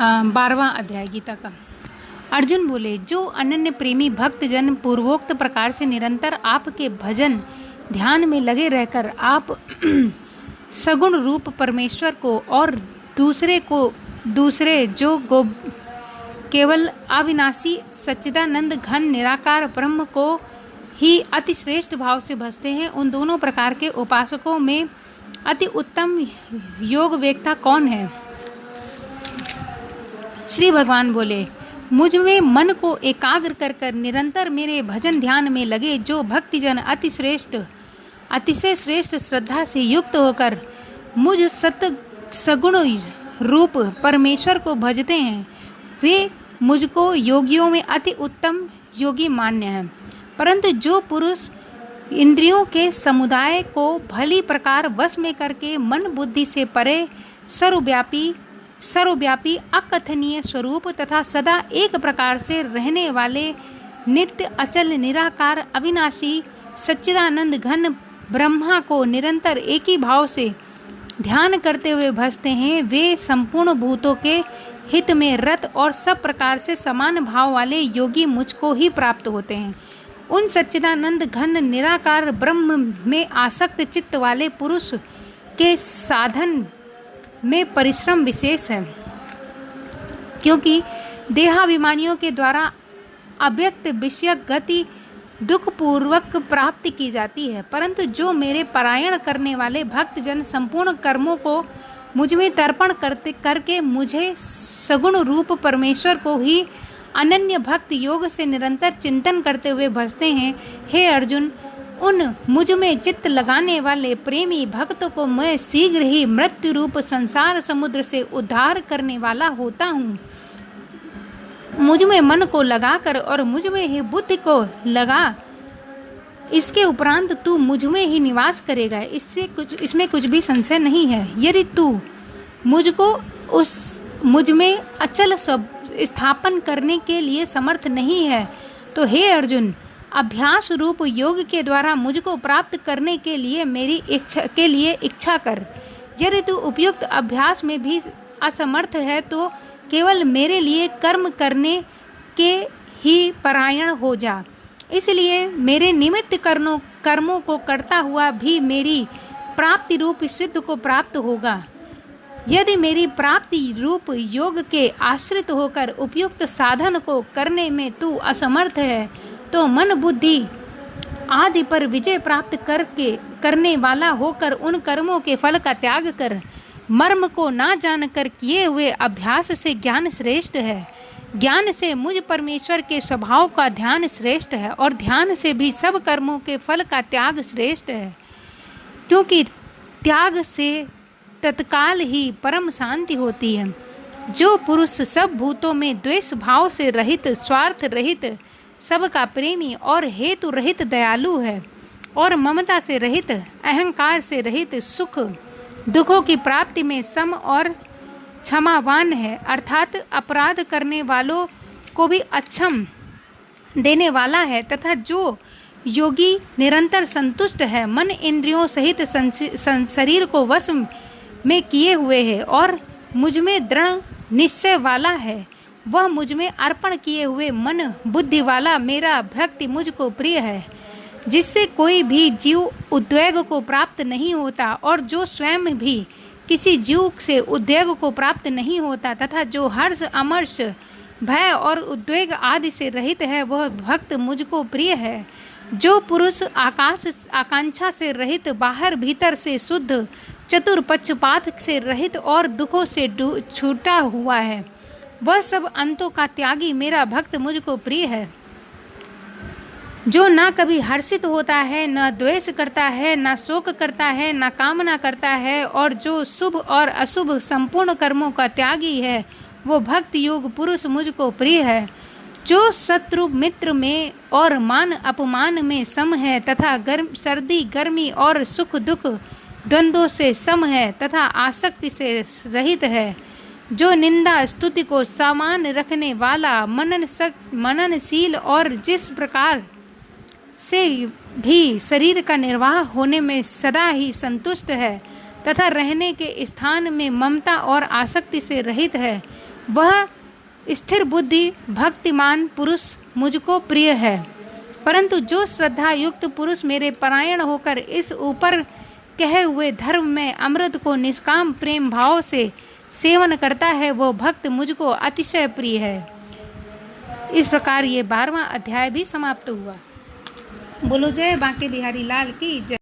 12वां अध्याय गीता का। अर्जुन बोले, जो अनन्य प्रेमी भक्त जन पूर्वोक्त प्रकार से निरंतर आपके भजन ध्यान में लगे रहकर आप सगुण रूप परमेश्वर को और दूसरे जो केवल अविनाशी सच्चिदानंद घन निराकार ब्रह्म को ही अति श्रेष्ठ भाव से भजते हैं, उन दोनों प्रकार के उपासकों में अति उत्तम योग वेत्ता कौन है? श्री भगवान बोले, मुझ में मन को एकाग्र कर निरंतर मेरे भजन ध्यान में लगे जो भक्तिजन अतिशय श्रेष्ठ श्रद्धा से युक्त होकर मुझ सगुण रूप परमेश्वर को भजते हैं, वे मुझको योगियों में अति उत्तम योगी मान्य हैं। परंतु जो पुरुष इंद्रियों के समुदाय को भली प्रकार वश में करके मन बुद्धि से परे सर्वव्यापी अकथनीय स्वरूप तथा सदा एक प्रकार से रहने वाले नित्य अचल निराकार अविनाशी सच्चिदानंद घन ब्रह्मा को निरंतर एक ही भाव से ध्यान करते हुए भजते हैं, वे संपूर्ण भूतों के हित में रत और सब प्रकार से समान भाव वाले योगी मुझको ही प्राप्त होते हैं। उन सच्चिदानंद घन निराकार ब्रह्म में आसक्त चित्त वाले पुरुष के साधन में परिश्रम विशेष है, क्योंकि देहाभिमानियों के द्वारा अव्यक्त विषयक गति दुख पूर्वक प्राप्ति की जाती है। परंतु जो मेरे पारायण करने वाले भक्तजन संपूर्ण कर्मों को मुझ में तर्पण करके मुझे सगुण रूप परमेश्वर को ही अनन्य भक्त योग से निरंतर चिंतन करते हुए भजते हैं, हे अर्जुन, उन मुझ में चित्त लगाने वाले प्रेमी भक्तों को मैं शीघ्र ही मृत्यु रूप संसार समुद्र से उद्धार करने वाला होता हूँ। मुझ में मन को लगाकर और मुझ में ही बुद्धि को लगा, इसके उपरांत तू मुझ में ही निवास करेगा, इसमें कुछ भी संशय नहीं है। यदि तू मुझको मुझ में अचल स्थापन करने के लिए समर्थ नहीं है तो हे अर्जुन, अभ्यास रूप योग के द्वारा मुझको प्राप्त करने के लिए इच्छा कर। यदि तू उपयुक्त अभ्यास में भी असमर्थ है तो केवल मेरे लिए कर्म करने के ही परायण हो जा। इसलिए मेरे निमित्त कर्मों को करता हुआ भी मेरी प्राप्ति रूप सिद्ध को प्राप्त होगा। यदि मेरी प्राप्ति रूप योग के आश्रित होकर उपयुक्त साधन को करने में तू असमर्थ है तो मन बुद्धि आदि पर विजय प्राप्त करने वाला होकर उन कर्मों के फल का त्याग कर। मर्म को ना जानकर किए हुए अभ्यास से ज्ञान श्रेष्ठ है, ज्ञान से मुझ परमेश्वर के स्वभाव का ध्यान श्रेष्ठ है और ध्यान से भी सब कर्मों के फल का त्याग श्रेष्ठ है, क्योंकि त्याग से तत्काल ही परम शांति होती है। जो पुरुष सब भूतों में द्वेष भाव से रहित, स्वार्थ रहित, सबका प्रेमी और हेतु रहित दयालु है और ममता से रहित, अहंकार से रहित, सुख दुखों की प्राप्ति में सम और क्षमावान है, अर्थात अपराध करने वालों को भी अक्षम देने वाला है, तथा जो योगी निरंतर संतुष्ट है, मन इंद्रियों सहित शरीर को वश में किए हुए है और मुझ में दृढ़ निश्चय वाला है, वह मुझ में अर्पण किए हुए मन बुद्धि वाला मेरा भक्ति मुझको प्रिय है, जिससे कोई भी जीव उद्वेग को प्राप्त नहीं होता और जो स्वयं भी किसी जीव से उद्वेग को प्राप्त नहीं होता, तथा जो हर्ष अमर्ष भय और उद्वेग आदि से रहित है, वह भक्त मुझको प्रिय है। जो पुरुष आकांक्षा से रहित, बाहर भीतर से शुद्ध, चतुर, पक्षपात से रहित और दुखों से छूटा हुआ है, वह सब अंतों का त्यागी मेरा भक्त मुझको प्रिय है। जो ना कभी हर्षित होता है, न द्वेष करता है, न शोक करता है, न कामना करता है, और जो शुभ और अशुभ संपूर्ण कर्मों का त्यागी है, वो भक्त योग पुरुष मुझको प्रिय है। जो शत्रु मित्र में और मान अपमान में सम है तथा सर्दी गर्मी और सुख दुख द्वंद्वों से सम है तथा आसक्ति से रहित है, जो निंदा स्तुति को समान रखने वाला, मननशील और जिस प्रकार से भी शरीर का निर्वाह होने में सदा ही संतुष्ट है तथा रहने के स्थान में ममता और आसक्ति से रहित है, वह स्थिर बुद्धि भक्तिमान पुरुष मुझको प्रिय है। परंतु जो श्रद्धा युक्त पुरुष मेरे परायण होकर इस ऊपर कहे हुए धर्म में अमृत को निष्काम प्रेम भाव से सेवन करता है, वो भक्त मुझको अतिशय प्रिय है। इस प्रकार ये 12वां अध्याय भी समाप्त हुआ। बोलो जय बांके बिहारी लाल की जय।